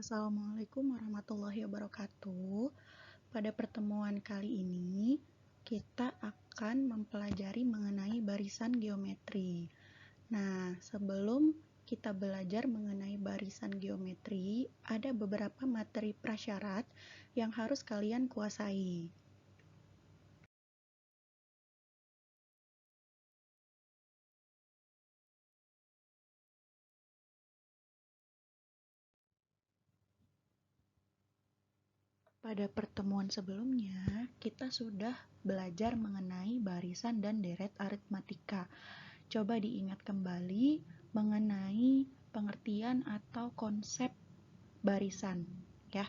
Assalamualaikum warahmatullahi wabarakatuh. Pada pertemuan kali ini, kita akan mempelajari mengenai barisan geometri. Nah, sebelum kita belajar mengenai barisan geometri, ada beberapa materi prasyarat yang harus kalian kuasai. Pada pertemuan sebelumnya, kita sudah belajar mengenai barisan dan deret aritmatika. Coba diingat kembali mengenai pengertian atau konsep barisan, ya,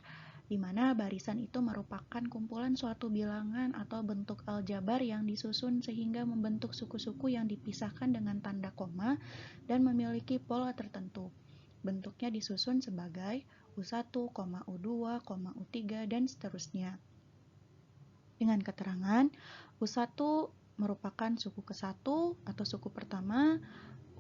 di mana barisan itu merupakan kumpulan suatu bilangan atau bentuk aljabar yang disusun sehingga membentuk suku-suku yang dipisahkan dengan tanda koma dan memiliki pola tertentu. Bentuknya disusun sebagai U1, U2, U3, dan seterusnya. Dengan keterangan, U1 merupakan suku ke-1 atau suku pertama,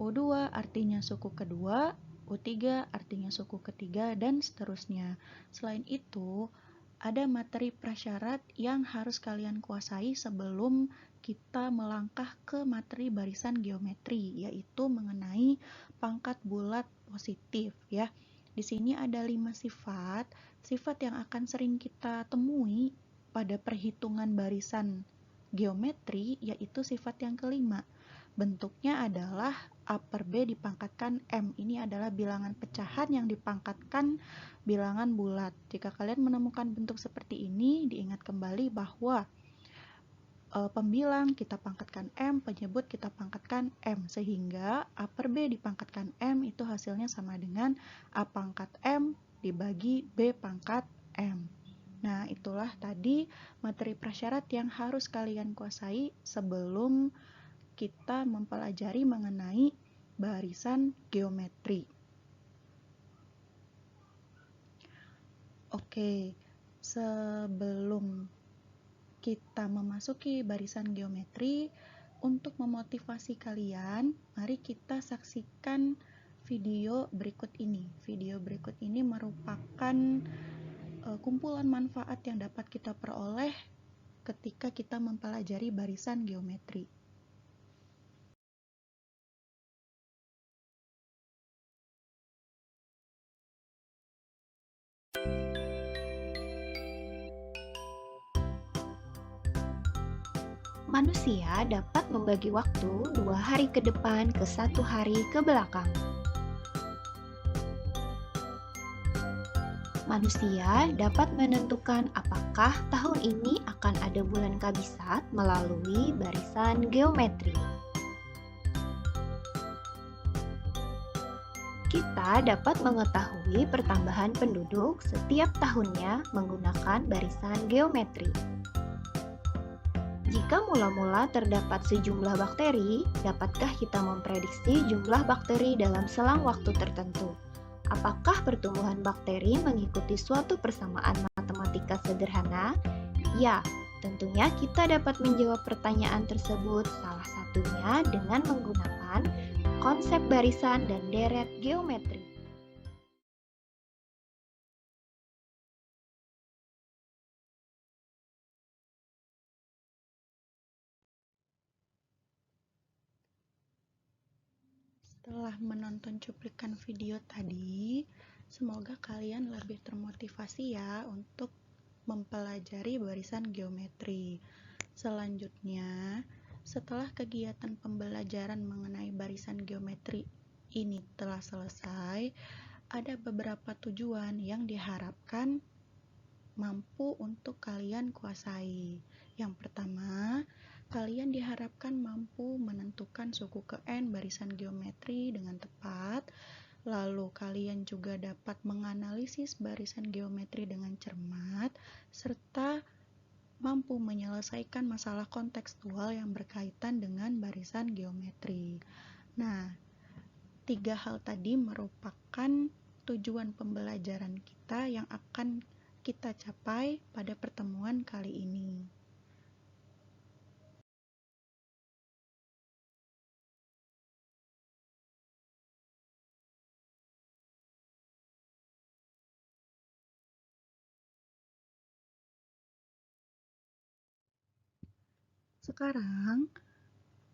U2 artinya suku kedua, U3 artinya suku ketiga, dan seterusnya. Selain itu, ada materi prasyarat yang harus kalian kuasai sebelum kita melangkah ke materi barisan geometri, yaitu mengenai pangkat bulat positif, ya. Di sini ada 5 sifat yang akan sering kita temui pada perhitungan barisan geometri, yaitu sifat yang kelima. Bentuknya adalah A per B dipangkatkan M. Ini adalah bilangan pecahan yang dipangkatkan bilangan bulat. Jika kalian menemukan bentuk seperti ini, diingat kembali bahwa pembilang kita pangkatkan M, penyebut kita pangkatkan M, sehingga A per B dipangkatkan M itu hasilnya sama dengan A pangkat M dibagi B pangkat M. Nah, itulah tadi materi prasyarat yang harus kalian kuasai sebelum kita mempelajari mengenai barisan geometri. Oke, sebelum kita memasuki barisan geometri, untuk memotivasi kalian, mari kita saksikan video berikut ini. Video berikut ini merupakan kumpulan manfaat yang dapat kita peroleh ketika kita mempelajari barisan geometri. Manusia dapat membagi waktu 2 hari ke depan ke 1 hari ke belakang. Manusia dapat menentukan apakah tahun ini akan ada bulan kabisat melalui barisan geometri. Kita dapat mengetahui pertambahan penduduk setiap tahunnya menggunakan barisan geometri. Jika mula-mula terdapat sejumlah bakteri, dapatkah kita memprediksi jumlah bakteri dalam selang waktu tertentu? Apakah pertumbuhan bakteri mengikuti suatu persamaan matematika sederhana? Ya, tentunya kita dapat menjawab pertanyaan tersebut salah satunya dengan menggunakan konsep barisan dan deret geometri. Setelah menonton cuplikan video tadi, semoga kalian lebih termotivasi ya untuk mempelajari barisan geometri. Selanjutnya, setelah kegiatan pembelajaran mengenai barisan geometri ini telah selesai, ada beberapa tujuan yang diharapkan mampu untuk kalian kuasai. Yang pertama, kalian diharapkan mampu menentukan suku ke N barisan geometri dengan tepat. Lalu kalian juga dapat menganalisis barisan geometri dengan cermat, serta mampu menyelesaikan masalah kontekstual yang berkaitan dengan barisan geometri. Nah, 3 hal tadi merupakan tujuan pembelajaran kita yang akan kita capai pada pertemuan kali ini. Sekarang,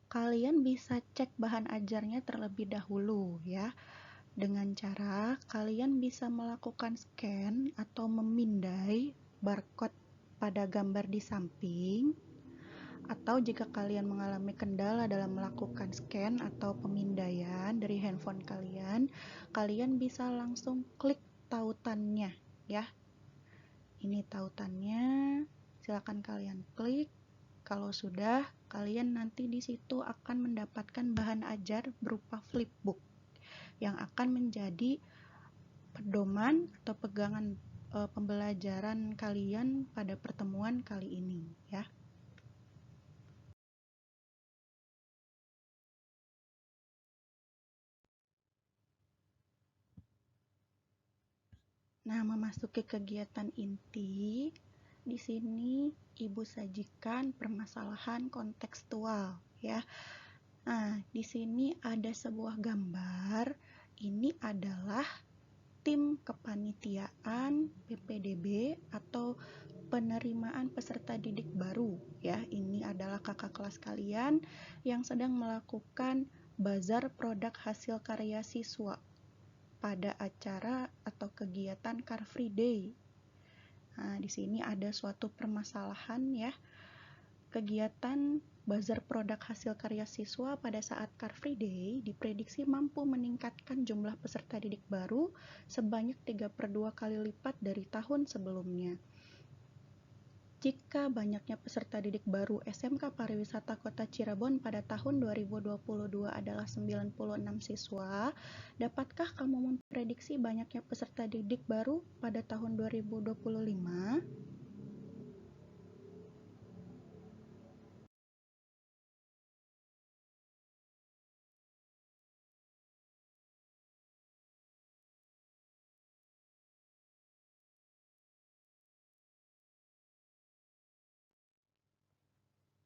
kalian bisa cek bahan ajarnya terlebih dahulu ya. Dengan cara kalian bisa melakukan scan atau memindai barcode pada gambar di samping, atau jika kalian mengalami kendala dalam melakukan scan atau pemindaian dari handphone kalian, kalian bisa langsung klik tautannya ya. Ini tautannya, silakan kalian klik. Kalau sudah, kalian nanti di situ akan mendapatkan bahan ajar berupa flipbook yang akan menjadi pedoman atau pegangan pembelajaran kalian pada pertemuan kali ini ya. Nah, memasuki kegiatan inti, di sini Ibu sajikan permasalahan kontekstual ya. Nah, di sini ada sebuah gambar. Ini adalah tim kepanitiaan PPDB atau penerimaan peserta didik baru ya. Ini adalah kakak kelas kalian yang sedang melakukan bazar produk hasil karya siswa pada acara atau kegiatan Car Free Day. Nah, di sini ada suatu permasalahan ya. Kegiatan bazar produk hasil karya siswa pada saat Car Free Day diprediksi mampu meningkatkan jumlah peserta didik baru sebanyak 3/2 kali lipat dari tahun sebelumnya. Jika banyaknya peserta didik baru SMK Pariwisata Kota Cirebon pada tahun 2022 adalah 96 siswa, dapatkah kamu memprediksi banyaknya peserta didik baru pada tahun 2025?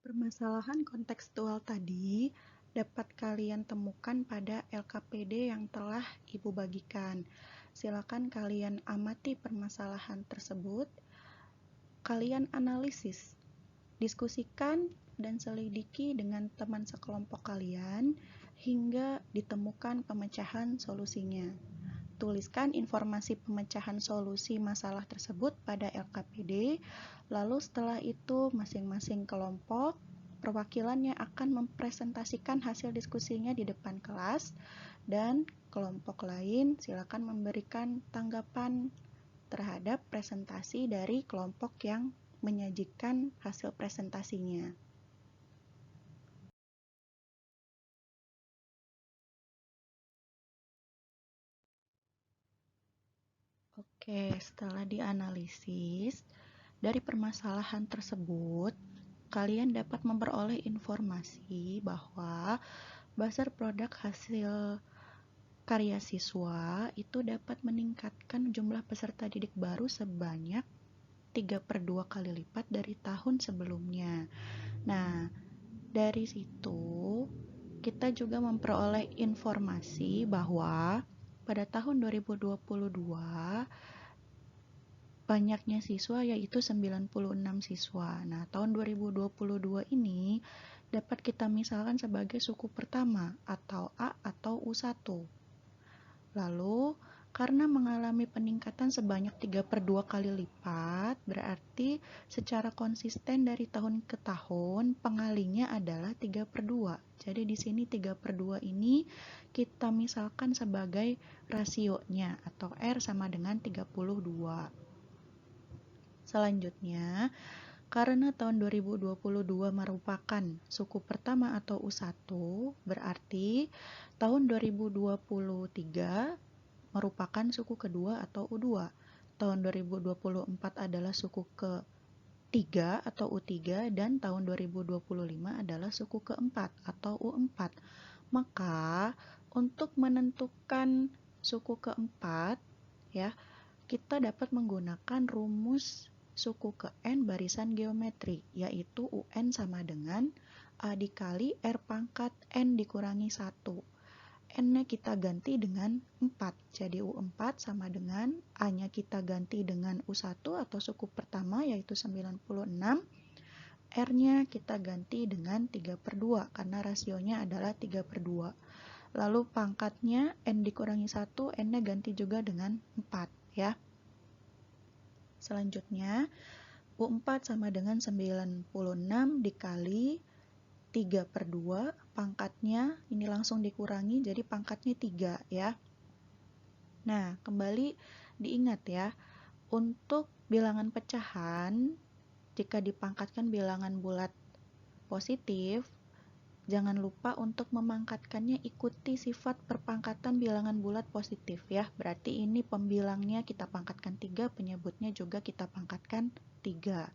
Permasalahan kontekstual tadi dapat kalian temukan pada LKPD yang telah Ibu bagikan. Silakan kalian amati permasalahan tersebut, kalian analisis, diskusikan dan selidiki dengan teman sekelompok kalian hingga ditemukan pemecahan solusinya. Tuliskan informasi pemecahan solusi masalah tersebut pada LKPD, lalu setelah itu masing-masing kelompok perwakilannya akan mempresentasikan hasil diskusinya di depan kelas, dan kelompok lain silakan memberikan tanggapan terhadap presentasi dari kelompok yang menyajikan hasil presentasinya. Oke, setelah dianalisis, dari permasalahan tersebut, kalian dapat memperoleh informasi bahwa bazar produk hasil karya siswa itu dapat meningkatkan jumlah peserta didik baru sebanyak 3/2 kali lipat dari tahun sebelumnya. Nah, dari situ kita juga memperoleh informasi bahwa pada tahun 2022 banyaknya siswa yaitu 96 siswa. Nah, tahun 2022 ini dapat kita misalkan sebagai suku pertama atau A atau U1. Lalu, karena mengalami peningkatan sebanyak 3/2 kali lipat, berarti secara konsisten dari tahun ke tahun pengalinya adalah 3/2. Jadi di sini 3/2 ini kita misalkan sebagai rasionya atau R sama dengan 32. Selanjutnya, karena tahun 2022 merupakan suku pertama atau U1, berarti tahun 2023 merupakan suku kedua atau U2. Tahun 2024 adalah suku ketiga atau U3 dan tahun 2025 adalah suku keempat atau U4. Maka untuk menentukan suku keempat ya, kita dapat menggunakan rumus suku ke N barisan geometri, yaitu UN sama dengan A dikali R pangkat N dikurangi 1. N-nya kita ganti dengan 4, jadi U4 sama dengan A-nya kita ganti dengan U1 atau suku pertama yaitu 96, R-nya kita ganti dengan 3/2 karena rasionya adalah 3/2. Lalu pangkatnya N dikurangi 1, N-nya ganti juga dengan 4 ya. Selanjutnya U4 sama dengan 96 dikali 3/2, pangkatnya ini langsung dikurangi jadi pangkatnya 3 ya. Nah, kembali diingat ya, untuk bilangan pecahan jika dipangkatkan bilangan bulat positif, jangan lupa untuk memangkatkannya ikuti sifat perpangkatan bilangan bulat positif ya. Berarti ini pembilangnya kita pangkatkan 3, penyebutnya juga kita pangkatkan 3.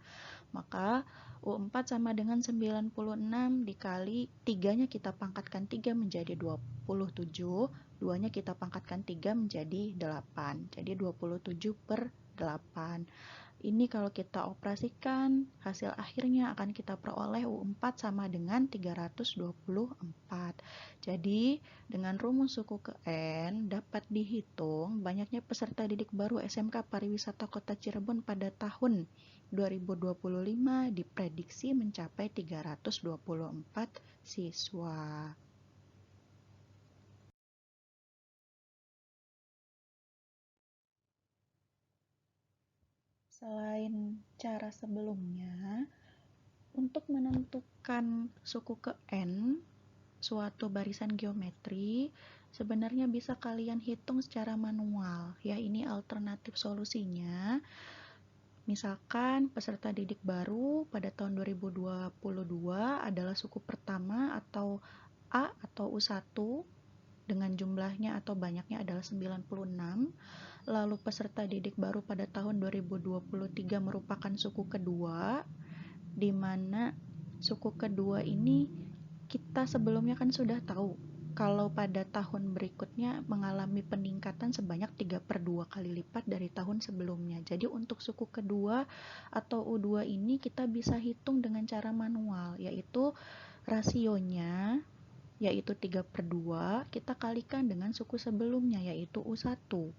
Maka U4 sama dengan 96 dikali 3-nya kita pangkatkan 3 menjadi 27, 2-nya kita pangkatkan 3 menjadi 8. Jadi 27/8. Ini kalau kita operasikan, hasil akhirnya akan kita peroleh U4 sama dengan 324. Jadi, dengan rumus suku ke N dapat dihitung banyaknya peserta didik baru SMK Pariwisata Kota Cirebon pada tahun 2025 diprediksi mencapai 324 siswa. Selain cara sebelumnya, untuk menentukan suku ke N, suatu barisan geometri, sebenarnya bisa kalian hitung secara manual. Ya, ini alternatif solusinya. Misalkan peserta didik baru pada tahun 2022 adalah suku pertama atau A atau U1 dengan jumlahnya atau banyaknya adalah 96. Lalu peserta didik baru pada tahun 2023 merupakan suku kedua, di mana suku kedua ini kita sebelumnya kan sudah tahu kalau pada tahun berikutnya mengalami peningkatan sebanyak 3/2 kali lipat dari tahun sebelumnya. Jadi untuk suku kedua atau U2 ini kita bisa hitung dengan cara manual, yaitu rasionya yaitu 3/2 kita kalikan dengan suku sebelumnya yaitu U1.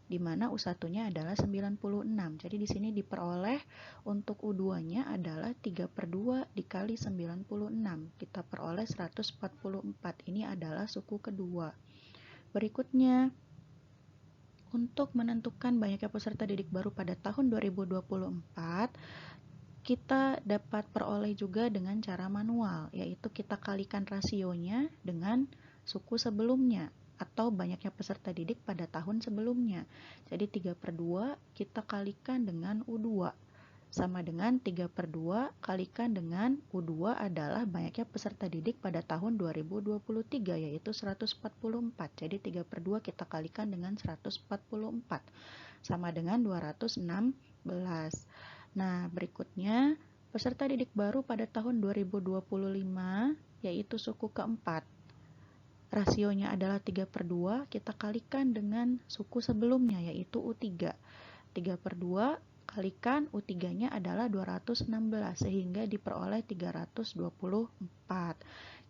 Di mana U1-nya adalah 96. Jadi di sini diperoleh untuk U2-nya adalah 3/2 dikali 96. Kita peroleh 144. Ini adalah suku kedua. Berikutnya, untuk menentukan banyaknya peserta didik baru pada tahun 2024, kita dapat peroleh juga dengan cara manual, yaitu kita kalikan rasionya dengan suku sebelumnya atau banyaknya peserta didik pada tahun sebelumnya. Jadi 3/2 kita kalikan dengan U2 sama dengan 3/2 kalikan dengan U2 adalah banyaknya peserta didik pada tahun 2023 yaitu 144. Jadi 3/2 kita kalikan dengan 144 sama dengan 216. Nah, berikutnya peserta didik baru pada tahun 2025 yaitu suku keempat. Rasionya adalah 3/2, kita kalikan dengan suku sebelumnya yaitu U3. 3/2 kalikan U3-nya adalah 216 sehingga diperoleh 324.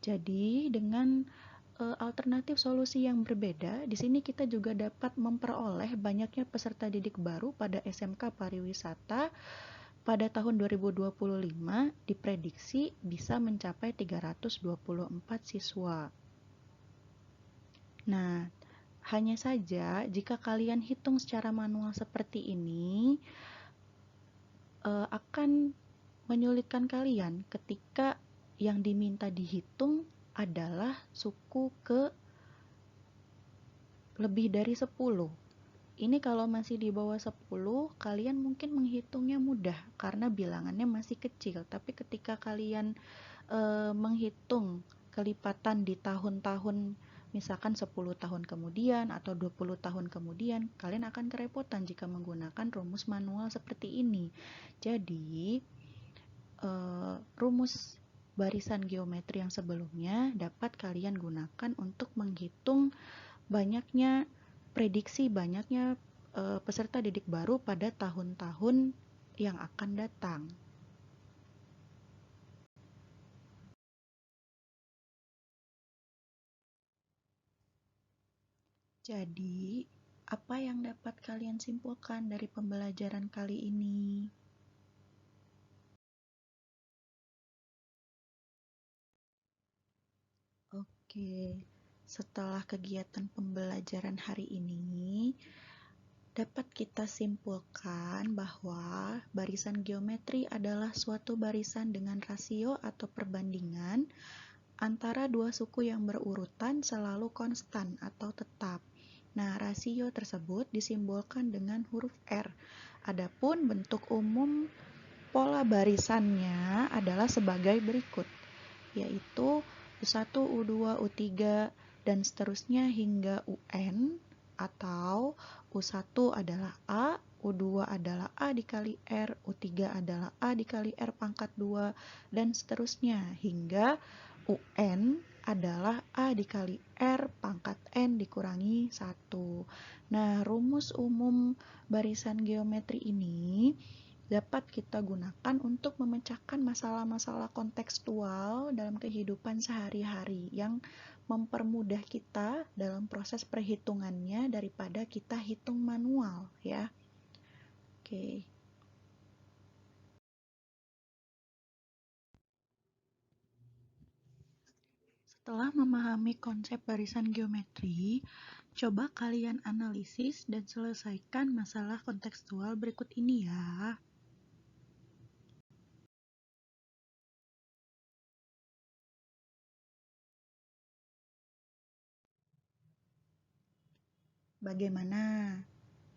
Jadi dengan alternatif solusi yang berbeda, di sini kita juga dapat memperoleh banyaknya peserta didik baru pada SMK Pariwisata pada tahun 2025 diprediksi bisa mencapai 324 siswa. Nah, hanya saja jika kalian hitung secara manual seperti ini akan menyulitkan kalian ketika yang diminta dihitung adalah suku ke lebih dari 10. Ini kalau masih di bawah 10, kalian mungkin menghitungnya mudah karena bilangannya masih kecil. Tapi ketika kalian menghitung kelipatan di tahun-tahun misalkan 10 tahun kemudian atau 20 tahun kemudian, kalian akan kerepotan jika menggunakan rumus manual seperti ini. Jadi, rumus barisan geometri yang sebelumnya dapat kalian gunakan untuk menghitung prediksi banyaknya peserta didik baru pada tahun-tahun yang akan datang. Jadi, apa yang dapat kalian simpulkan dari pembelajaran kali ini? Oke, setelah kegiatan pembelajaran hari ini, dapat kita simpulkan bahwa barisan geometri adalah suatu barisan dengan rasio atau perbandingan antara dua suku yang berurutan selalu konstan atau tetap. Nah, rasio tersebut disimbolkan dengan huruf R. Adapun bentuk umum pola barisannya adalah sebagai berikut, yaitu U1, U2, U3, dan seterusnya hingga UN, atau U1 adalah A, U2 adalah A dikali R, U3 adalah A dikali R pangkat 2, dan seterusnya hingga UN adalah A dikali R pangkat N dikurangi 1. Nah, rumus umum barisan geometri ini dapat kita gunakan untuk memecahkan masalah-masalah kontekstual dalam kehidupan sehari-hari yang mempermudah kita dalam proses perhitungannya daripada kita hitung manual ya. Oke. Setelah memahami konsep barisan geometri, coba kalian analisis dan selesaikan masalah kontekstual berikut ini ya. Bagaimana?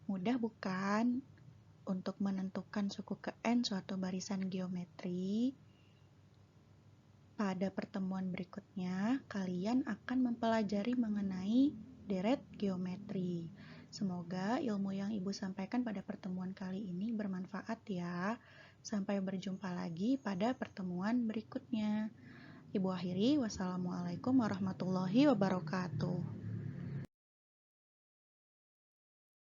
Mudah bukan untuk menentukan suku ke N suatu barisan geometri? Pada pertemuan berikutnya, kalian akan mempelajari mengenai deret geometri. Semoga ilmu yang Ibu sampaikan pada pertemuan kali ini bermanfaat ya. Sampai berjumpa lagi pada pertemuan berikutnya. Ibu akhiri, wassalamualaikum warahmatullahi wabarakatuh.